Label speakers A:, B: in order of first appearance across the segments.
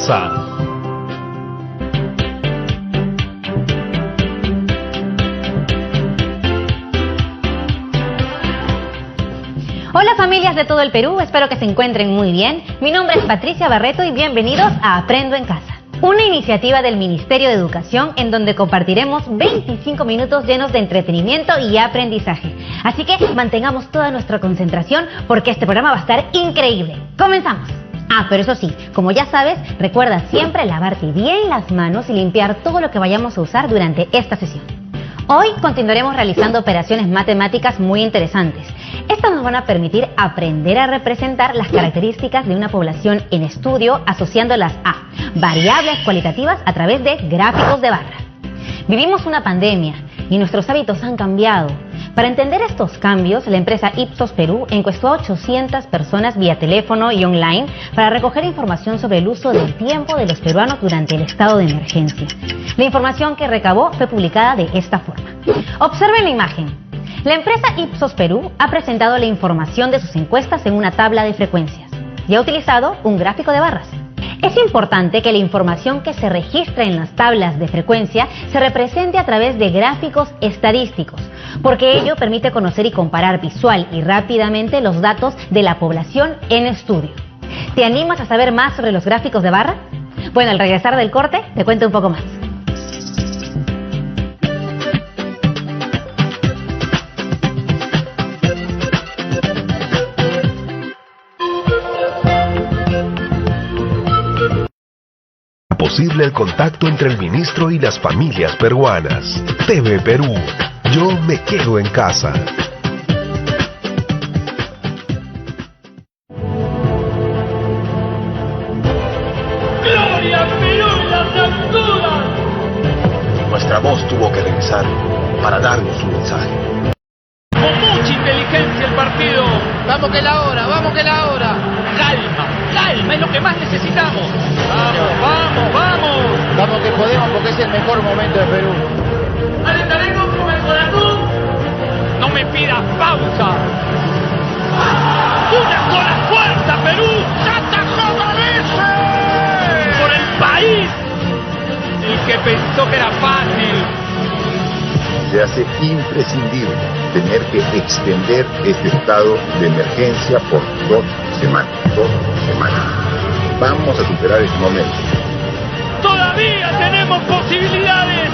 A: casa.
B: Hola familias de todo el Perú, espero que se encuentren muy bien. Mi nombre es Patricia Barreto y bienvenidos a Aprendo en Casa, una iniciativa del Ministerio de Educación en donde compartiremos 25 minutos llenos de entretenimiento y aprendizaje. Así que mantengamos toda nuestra concentración porque este programa va a estar increíble. ¡Comenzamos! Pero eso sí, como ya sabes, recuerda siempre lavarte bien las manos y limpiar todo lo que vayamos a usar durante esta sesión. Hoy continuaremos realizando operaciones matemáticas muy interesantes. Estas nos van a permitir aprender a representar las características de una población en estudio asociándolas a variables cualitativas a través de gráficos de barras. Vivimos una pandemia y nuestros hábitos han cambiado. Para entender estos cambios, la empresa Ipsos Perú encuestó a 800 personas vía teléfono y online para recoger información sobre el uso del tiempo de los peruanos durante el estado de emergencia. La información que recabó fue publicada de esta forma. Observen la imagen. La empresa Ipsos Perú ha presentado la información de sus encuestas en una tabla de frecuencias y ha utilizado un gráfico de barras. Es importante que la información que se registra en las tablas de frecuencia se represente a través de gráficos estadísticos, porque ello permite conocer y comparar visual y rápidamente los datos de la población en estudio. ¿Te animas a saber más sobre los gráficos de barra? Bueno, al regresar del corte te cuento un poco más.
A: Posible el contacto entre el ministro y las familias peruanas. TV Perú, yo me quedo en casa.
C: ¡Gloria a Perú en las alturas!
D: Nuestra voz tuvo que regresar para darnos un mensaje.
C: Con mucha inteligencia el partido. Vamos que la hora, vamos que la hora. Calma, calma, es lo que más necesitamos. Vamos, vamos, vamos.
E: Vamos que podemos porque es el mejor momento de Perú.
C: Alentaremos con el corazón. No me pidas pausa. Una sola fuerza, Perú. ¡Santa Cruz! Por el país. El que pensó que era fácil.
F: Se hace imprescindible tener que extender este estado de emergencia por 2 semanas. Vamos a superar este momento.
C: Todavía tenemos posibilidades.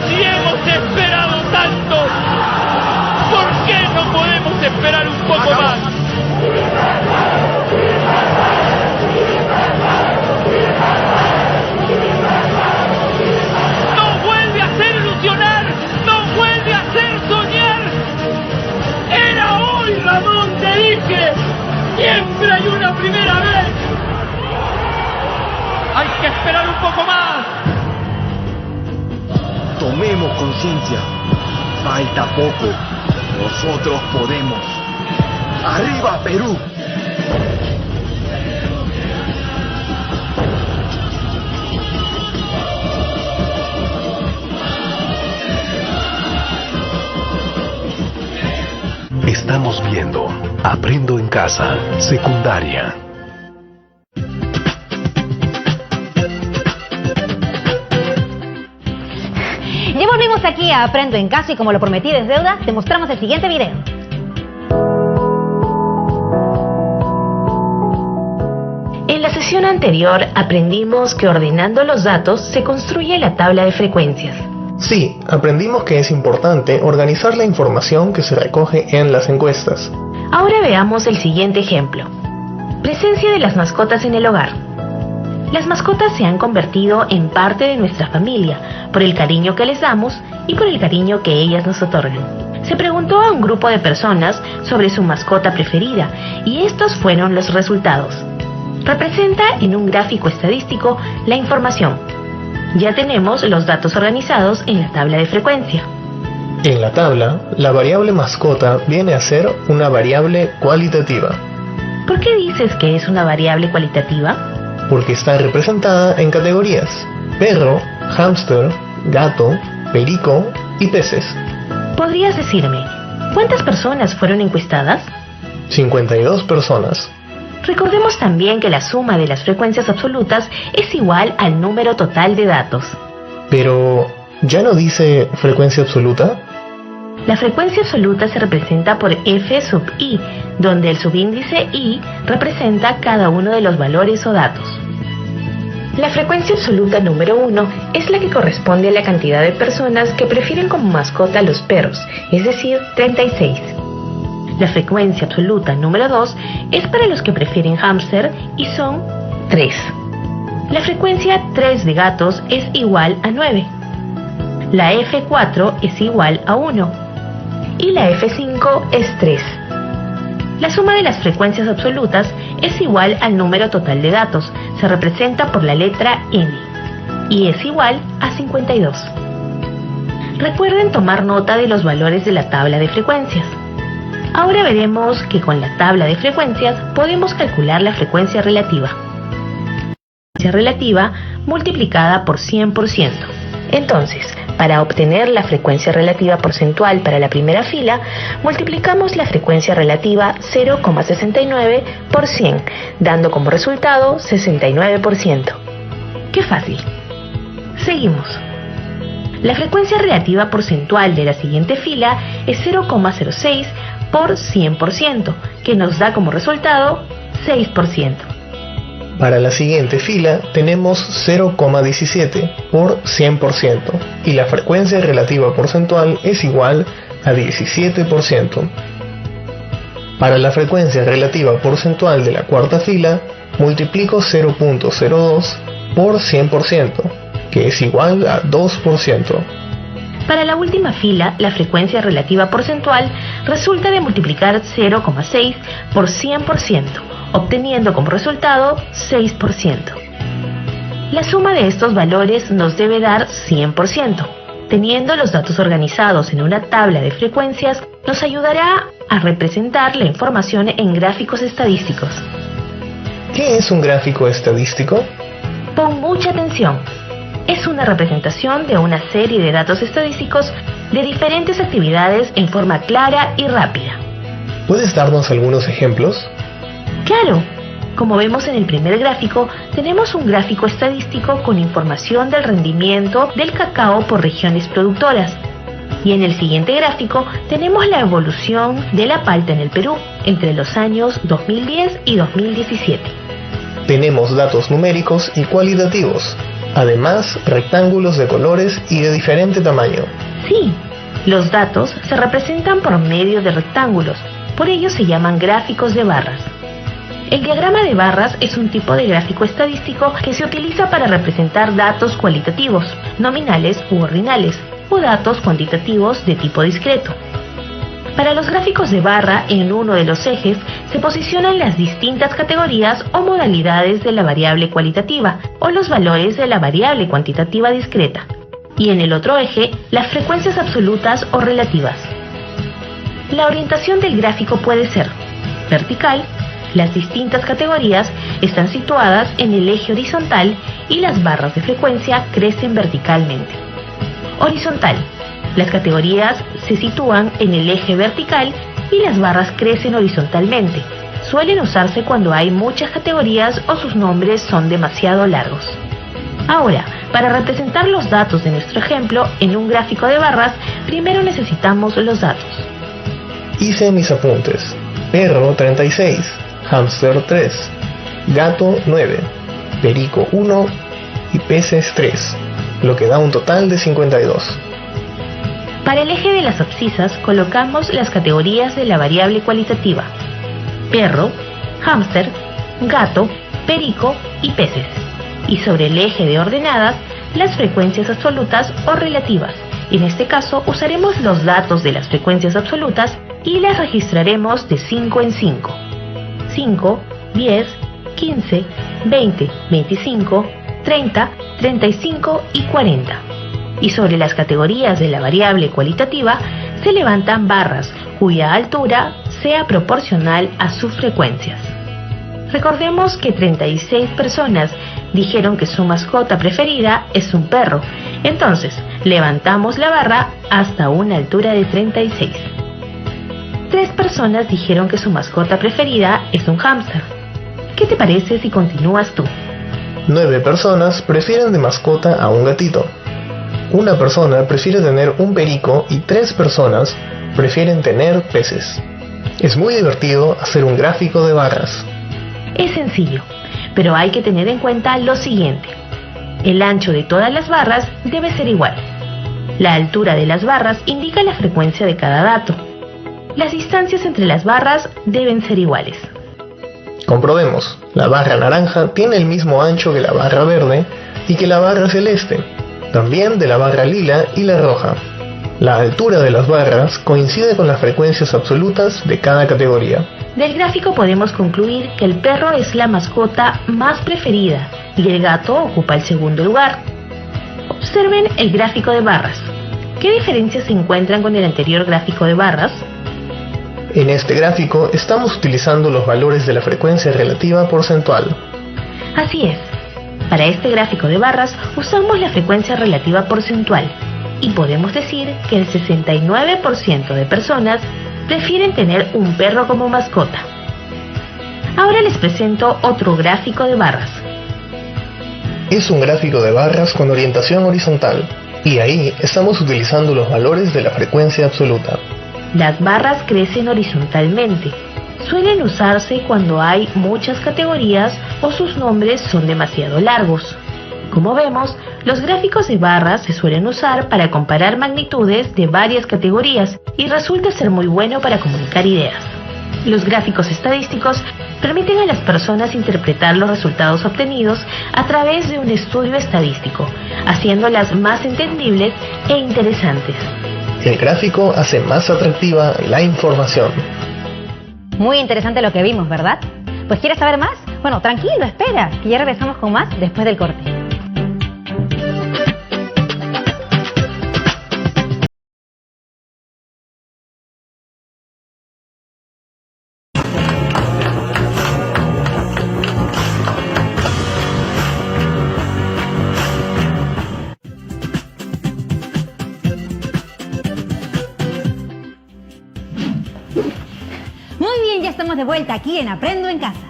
C: Si hemos esperado tanto, ¿por qué no podemos esperar un poco más? No vuelve a hacer ilusionar, no vuelve a hacer soñar. Era hoy, Ramón, te dije. Siempre hay una primera vez. Hay que esperar un poco más.
D: Tomemos conciencia. Falta poco. Nosotros podemos. ¡Arriba, Perú!
A: Estamos viendo Aprendo en Casa, secundaria.
B: Ya volvimos aquí a Aprendo en Casa y como lo prometí es deuda, te mostramos el siguiente video.
G: En la sesión anterior aprendimos que ordenando los datos se construye la tabla de frecuencias.
H: Sí, aprendimos que es importante organizar la información que se recoge en las encuestas.
G: Ahora veamos el siguiente ejemplo. Presencia de las mascotas en el hogar. Las mascotas se han convertido en parte de nuestra familia por el cariño que les damos y por el cariño que ellas nos otorgan. Se preguntó a un grupo de personas sobre su mascota preferida y estos fueron los resultados. Representa en un gráfico estadístico la información. Ya tenemos los datos organizados en la tabla de frecuencia.
H: En la tabla, la variable mascota viene a ser una variable cualitativa.
G: ¿Por qué dices que es una variable cualitativa?
H: Porque está representada en categorías: perro, hámster, gato, perico y peces.
G: ¿Podrías decirme cuántas personas fueron encuestadas?
H: 52 personas.
G: Recordemos también que la suma de las frecuencias absolutas es igual al número total de datos.
H: Pero, ¿ya no dice frecuencia absoluta?
G: La frecuencia absoluta se representa por f sub i, donde el subíndice i representa cada uno de los valores o datos. La frecuencia absoluta número 1 es la que corresponde a la cantidad de personas que prefieren como mascota a los perros, es decir, 36. La frecuencia absoluta número 2 es para los que prefieren hámster y son 3. La frecuencia 3 de gatos es igual a 9. La F4 es igual a 1. Y la F5 es 3. La suma de las frecuencias absolutas es igual al número total de datos, se representa por la letra n, y es igual a 52. Recuerden tomar nota de los valores de la tabla de frecuencias. Ahora veremos que con la tabla de frecuencias podemos calcular la frecuencia relativa. La frecuencia relativa multiplicada por 100%. Entonces, para obtener la frecuencia relativa porcentual para la primera fila, multiplicamos la frecuencia relativa 0,69 por 100, dando como resultado 69%. ¡Qué fácil! Seguimos. La frecuencia relativa porcentual de la siguiente fila es 0,06 por 100%, que nos da como resultado 6%.
H: Para la siguiente fila tenemos 0,17 por 100% y la frecuencia relativa porcentual es igual a 17%. Para la frecuencia relativa porcentual de la cuarta fila multiplico 0,02 por 100%, que es igual a 2%.
G: Para la última fila, la frecuencia relativa porcentual resulta de multiplicar 0,6 por 100%, obteniendo como resultado 6%. La suma de estos valores nos debe dar 100%. Teniendo los datos organizados en una tabla de frecuencias, nos ayudará a representar la información en gráficos estadísticos.
H: ¿Qué es un gráfico estadístico?
G: Pon mucha atención. Es una representación de una serie de datos estadísticos de diferentes actividades en forma clara y rápida.
H: ¿Puedes darnos algunos ejemplos?
G: ¡Claro! Como vemos en el primer gráfico, tenemos un gráfico estadístico con información del rendimiento del cacao por regiones productoras. Y en el siguiente gráfico tenemos la evolución de la palta en el Perú entre los años 2010 y 2017.
H: Tenemos datos numéricos y cualitativos, además rectángulos de colores y de diferente tamaño.
G: Sí, los datos se representan por medio de rectángulos, por ello se llaman gráficos de barras. El diagrama de barras es un tipo de gráfico estadístico que se utiliza para representar datos cualitativos, nominales u ordinales, o datos cuantitativos de tipo discreto. Para los gráficos de barra, en uno de los ejes se posicionan las distintas categorías o modalidades de la variable cualitativa o los valores de la variable cuantitativa discreta, y en el otro eje las frecuencias absolutas o relativas. La orientación del gráfico puede ser vertical. Las distintas categorías están situadas en el eje horizontal y las barras de frecuencia crecen verticalmente. Horizontal. Las categorías se sitúan en el eje vertical y las barras crecen horizontalmente. Suelen usarse cuando hay muchas categorías o sus nombres son demasiado largos. Ahora, para representar los datos de nuestro ejemplo en un gráfico de barras, primero necesitamos los datos.
H: Hice mis apuntes. Perro 36, hámster 3, gato 9, perico 1 y peces 3, lo que da un total de 52.
G: Para el eje de las abscisas colocamos las categorías de la variable cualitativa: perro, hámster, gato, perico y peces. Y sobre el eje de ordenadas, las frecuencias absolutas o relativas. En este caso usaremos los datos de las frecuencias absolutas y las registraremos de 5 en 5. 5, 10, 15, 20, 25, 30, 35 y 40. Y sobre las categorías de la variable cualitativa se levantan barras cuya altura sea proporcional a sus frecuencias. Recordemos que 36 personas dijeron que su mascota preferida es un perro. Entonces, levantamos la barra hasta una altura de 36. 3 personas dijeron que su mascota preferida es un hámster. ¿Qué te parece si continúas tú?
H: 9 personas prefieren de mascota a un gatito. Una persona prefiere tener un perico y 3 personas prefieren tener peces. Es muy divertido hacer un gráfico de barras.
G: Es sencillo, pero hay que tener en cuenta lo siguiente. El ancho de todas las barras debe ser igual. La altura de las barras indica la frecuencia de cada dato. Las distancias entre las barras deben ser iguales.
H: Comprobemos. La barra naranja tiene el mismo ancho que la barra verde y que la barra celeste, también de la barra lila y la roja. La altura de las barras coincide con las frecuencias absolutas de cada categoría.
G: Del gráfico podemos concluir que el perro es la mascota más preferida y el gato ocupa el segundo lugar. Observen el gráfico de barras. ¿Qué diferencias se encuentran con el anterior gráfico de barras?
H: En este gráfico estamos utilizando los valores de la frecuencia relativa porcentual.
G: Así es. Para este gráfico de barras usamos la frecuencia relativa porcentual y podemos decir que el 69% de personas prefieren tener un perro como mascota. Ahora les presento otro gráfico de barras.
H: Es un gráfico de barras con orientación horizontal y ahí estamos utilizando los valores de la frecuencia absoluta.
G: Las barras crecen horizontalmente. Suelen usarse cuando hay muchas categorías o sus nombres son demasiado largos. Como vemos, los gráficos de barras se suelen usar para comparar magnitudes de varias categorías y resulta ser muy bueno para comunicar ideas. Los gráficos estadísticos permiten a las personas interpretar los resultados obtenidos a través de un estudio estadístico, haciéndolas más entendibles e interesantes.
H: El gráfico hace más atractiva la información.
B: Muy interesante lo que vimos, ¿verdad? Pues ¿quieres saber más? Bueno, tranquilo, espera, que ya regresamos con más después del corte. Ya estamos de vuelta aquí en Aprendo en Casa.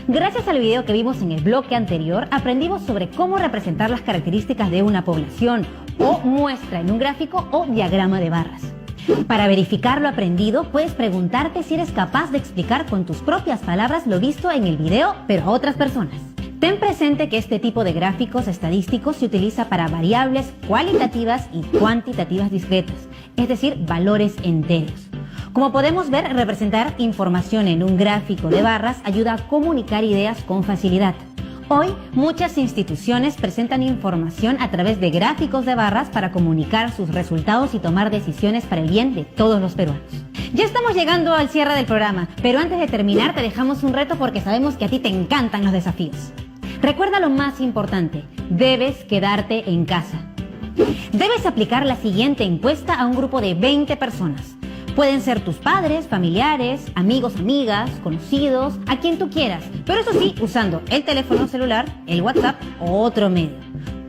B: Gracias al video que vimos en el bloque anterior, aprendimos sobre cómo representar las características de una población o muestra en un gráfico o diagrama de barras. Para verificar lo aprendido, puedes preguntarte si eres capaz de explicar con tus propias palabras lo visto en el video, pero a otras personas. Ten presente que este tipo de gráficos estadísticos se utiliza para variables cualitativas y cuantitativas discretas, es decir, valores enteros. Como podemos ver, representar información en un gráfico de barras ayuda a comunicar ideas con facilidad. Hoy, muchas instituciones presentan información a través de gráficos de barras para comunicar sus resultados y tomar decisiones para el bien de todos los peruanos. Ya estamos llegando al cierre del programa, pero antes de terminar te dejamos un reto porque sabemos que a ti te encantan los desafíos. Recuerda lo más importante, debes quedarte en casa. Debes aplicar la siguiente encuesta a un grupo de 20 personas. Pueden ser tus padres, familiares, amigos, amigas, conocidos, a quien tú quieras. Pero eso sí, usando el teléfono celular, el WhatsApp o otro medio.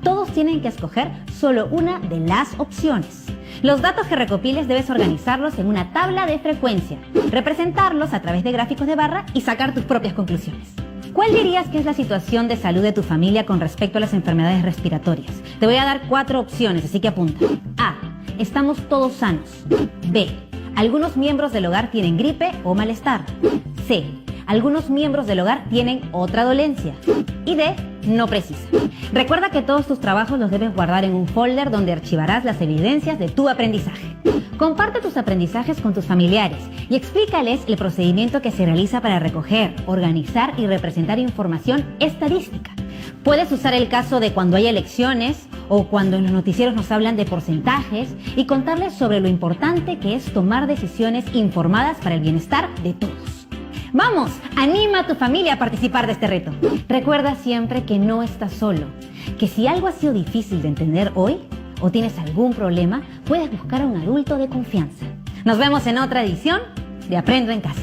B: Todos tienen que escoger solo una de las opciones. Los datos que recopiles debes organizarlos en una tabla de frecuencia, representarlos a través de gráficos de barra y sacar tus propias conclusiones. ¿Cuál dirías que es la situación de salud de tu familia con respecto a las enfermedades respiratorias? Te voy a dar 4 opciones, así que apunta. A. Estamos todos sanos. B. Algunos miembros del hogar tienen gripe o malestar. C. Algunos miembros del hogar tienen otra dolencia. Y D. No precisa. Recuerda que todos tus trabajos los debes guardar en un folder donde archivarás las evidencias de tu aprendizaje. Comparte tus aprendizajes con tus familiares y explícales el procedimiento que se realiza para recoger, organizar y representar información estadística. Puedes usar el caso de cuando hay elecciones o cuando en los noticieros nos hablan de porcentajes y contarles sobre lo importante que es tomar decisiones informadas para el bienestar de todos. ¡Vamos! Anima a tu familia a participar de este reto. Recuerda siempre que no estás solo, que si algo ha sido difícil de entender hoy o tienes algún problema, puedes buscar a un adulto de confianza. Nos vemos en otra edición de Aprendo en Casa.